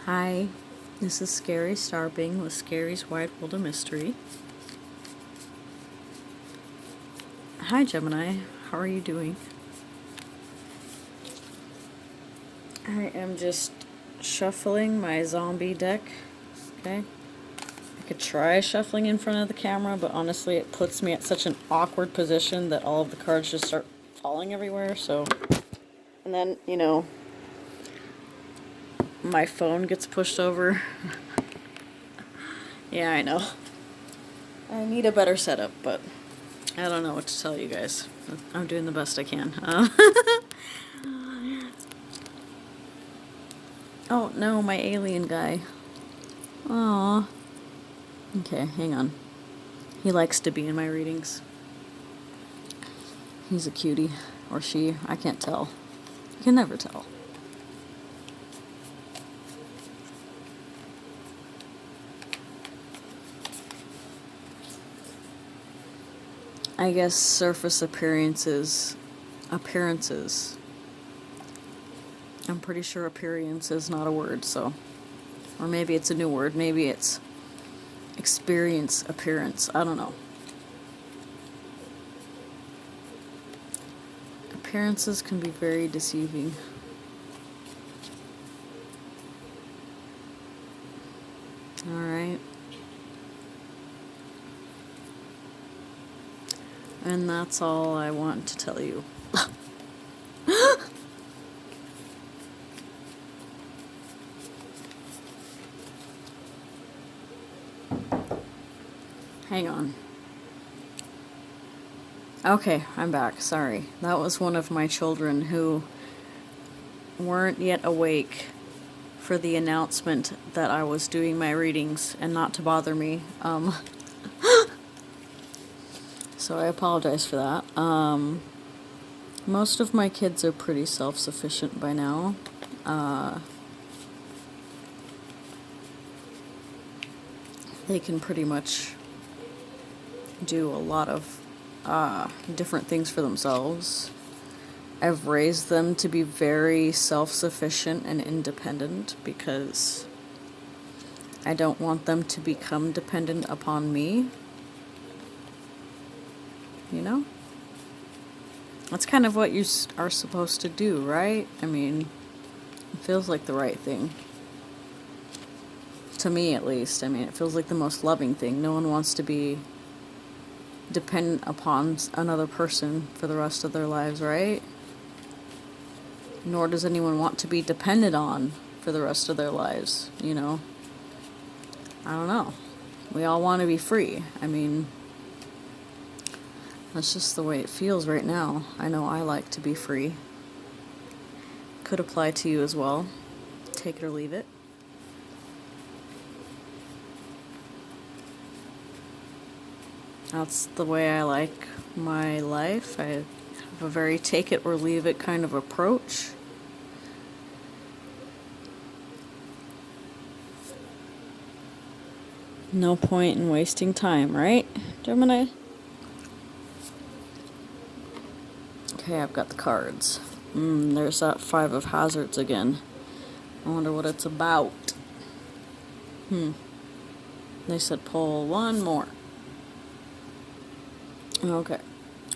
Hi, this is Scary Starbeing with Scary's Wide World of Mystery. Hi, Gemini. How are you doing? I am just shuffling my zombie deck. Okay. I could try shuffling in front of the camera, but honestly, it puts me at such an awkward position that all of the cards just start falling everywhere. So, and then, my phone gets pushed over. Yeah, I know. I need a better setup, but I don't know what to tell you guys. I'm doing the best I can. Oh no, my alien guy. Aww. Okay, hang on. He likes to be in my readings. He's a cutie. Or she. I can't tell. You can never tell. I guess surface appearances. I'm pretty sure appearance is not a word, so. Or maybe it's a new word. Maybe it's experience appearance. I don't know. Appearances can be very deceiving. Alright. And that's all I want to tell you. Hang on. Okay, I'm back. Sorry. That was one of my children who weren't yet awake for the announcement that I was doing my readings and not to bother me. So I apologize for that. Most of my kids are pretty self-sufficient by now. They can pretty much do a lot of different things for themselves. I've raised them to be very self-sufficient and independent because I don't want them to become dependent upon me. You know? That's kind of what you are supposed to do, right? I mean, it feels like the right thing. To me, at least. I mean, it feels like the most loving thing. No one wants to be dependent upon another person for the rest of their lives, right? Nor does anyone want to be depended on for the rest of their lives, you know? I don't know. We all want to be free. I mean, that's just the way it feels right now. I know I like to be free. Could apply to you as well. Take it or leave it. That's the way I like my life. I have a very take it or leave it kind of approach. No point in wasting time, right, Gemini? Okay, I've got the cards. There's that 5 of hazards again. I wonder what it's about. They said pull one more. Okay.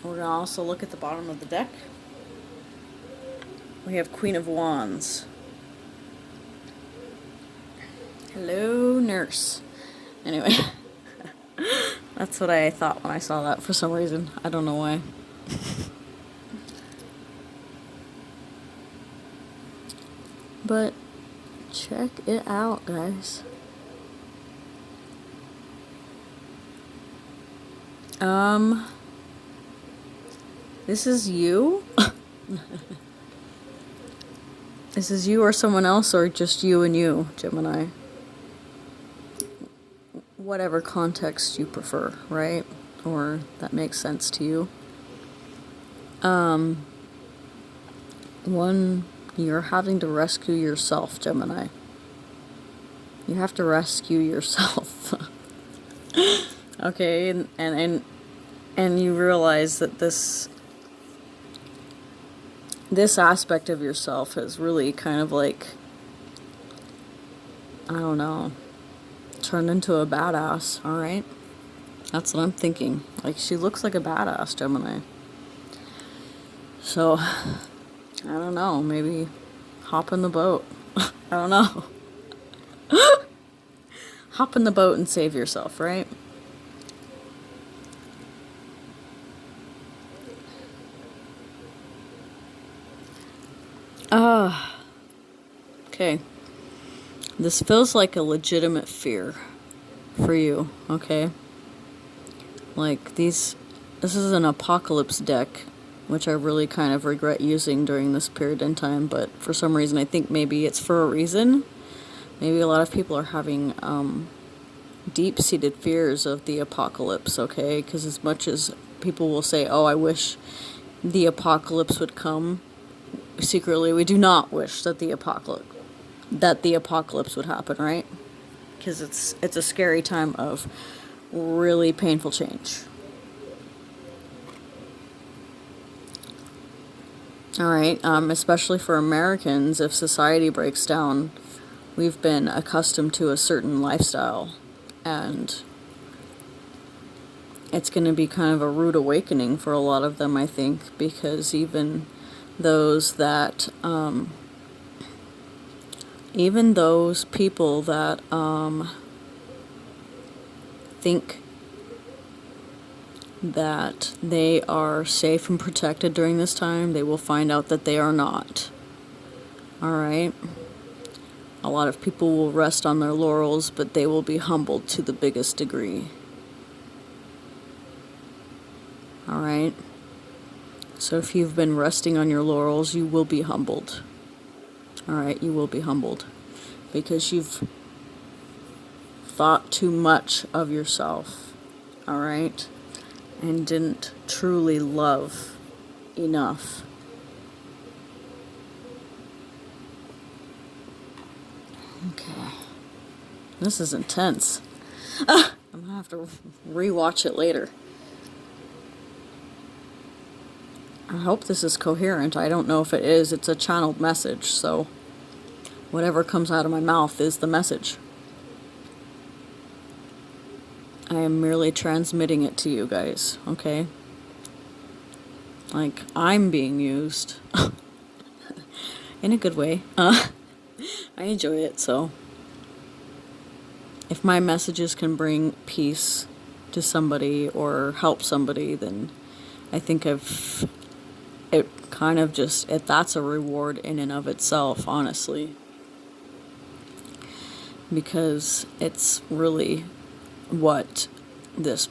We're going to also look at the bottom of the deck. We have Queen of Wands. Hello, nurse. Anyway. That's what I thought when I saw that for some reason. I don't know why. But check it out, guys. This is you? This is you or someone else, or just you and you, Gemini? Whatever context you prefer, right? Or that makes sense to you. One, you're having to rescue yourself, Gemini. You have to rescue yourself. Okay, and you realize that this aspect of yourself has really kind of like I don't know, turned into a badass, alright? That's what I'm thinking. Like, she looks like a badass, Gemini. So, I don't know, maybe hop in the boat. I don't know. Hop in the boat and save yourself, right? Okay. This feels like a legitimate fear for you, okay? Like, this is an apocalypse deck, which I really kind of regret using during this period in time, but for some reason I think maybe it's for a reason. Maybe a lot of people are having deep-seated fears of the apocalypse, okay? Because as much as people will say, oh, I wish the apocalypse would come, secretly we do not wish that the apocalypse would happen, right? Because it's a scary time of really painful change. All right, especially for Americans, if society breaks down, we've been accustomed to a certain lifestyle, and it's going to be kind of a rude awakening for a lot of them, I think, because even those people that think that they are safe and protected during this time, they will find out that they are not. Alright? A lot of people will rest on their laurels, but they will be humbled to the biggest degree. Alright? So if you've been resting on your laurels, you will be humbled. Alright? You will be humbled. Because you've thought too much of yourself. Alright? And didn't truly love enough. Okay. This is intense. I'm gonna have to rewatch it later. I hope this is coherent. I don't know if it is. It's a channeled message, so whatever comes out of my mouth is the message. I am merely transmitting it to you guys, okay? Like, I'm being used. In a good way. I enjoy it, so if my messages can bring peace to somebody or help somebody, then I think that's a reward in and of itself, honestly. Because it's really what this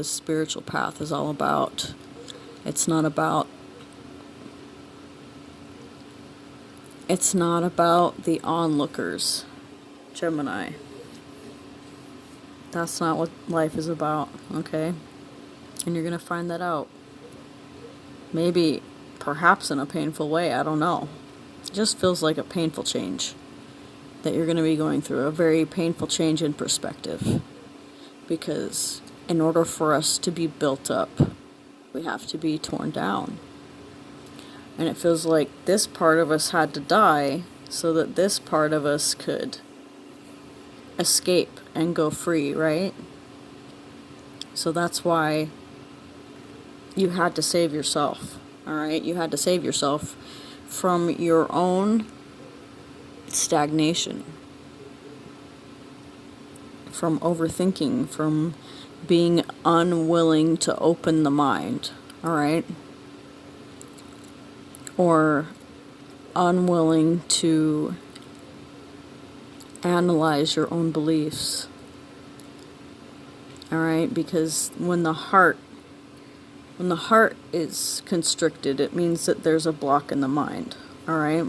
spiritual path is all about. It's not about the onlookers, Gemini. That's not what life is about, okay? And you're gonna find that out. Maybe, perhaps in a painful way, I don't know. It just feels like a painful change that you're gonna be going through, a very painful change in perspective. Because in order for us to be built up, we have to be torn down. And it feels like this part of us had to die so that this part of us could escape and go free, right? So that's why you had to save yourself, alright? You had to save yourself from your own stagnation, from overthinking, from being unwilling to open the mind, alright? Or unwilling to analyze your own beliefs, alright? Because when the heart is constricted, it means that there's a block in the mind, alright?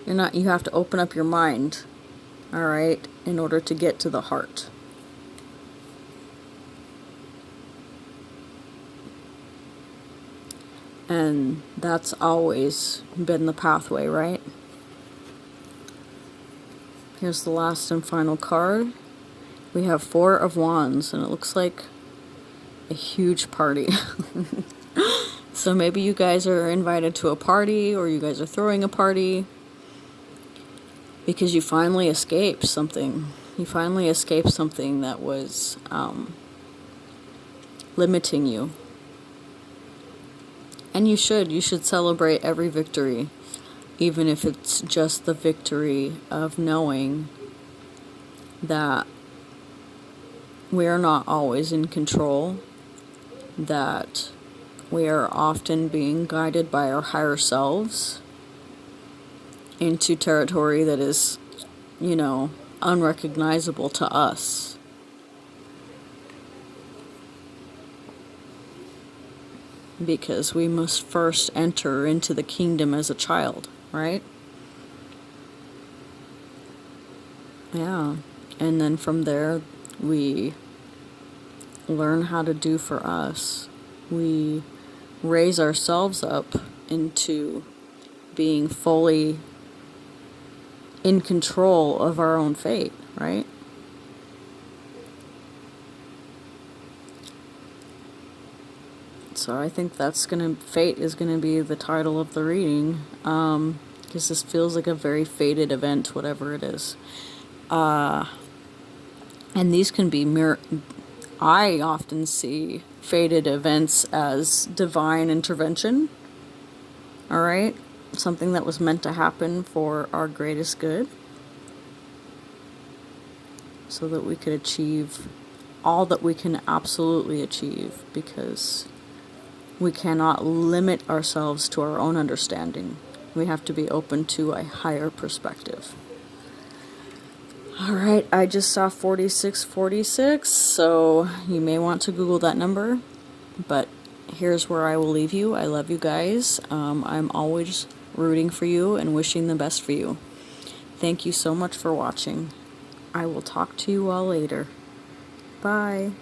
You have to open up your mind, alright, in order to get to the heart. And that's always been the pathway, right? Here's the last and final card. We have 4 of Wands, and it looks like a huge party. So maybe you guys are invited to a party, or you guys are throwing a party. Because you finally escaped something. You finally escaped something that was limiting you. And you should celebrate every victory, even if it's just the victory of knowing that we are not always in control, that we are often being guided by our higher selves into territory that is, unrecognizable to us. Because we must first enter into the kingdom as a child, right? Yeah. And then from there, we learn how to do for us. We raise ourselves up into being fully in control of our own fate, right? So I think fate is gonna be the title of the reading, because this feels like a very fated event, whatever it is. And these can be I often see fated events as divine intervention. All right, something that was meant to happen for our greatest good, so that we could achieve all that we can absolutely achieve, because we cannot limit ourselves to our own understanding. We have to be open to a higher perspective. All right, I just saw 4646, so you may want to Google that number, but here's where I will leave you. I love you guys. I'm always rooting for you and wishing the best for you. Thank you so much for watching. I will talk to you all later. Bye.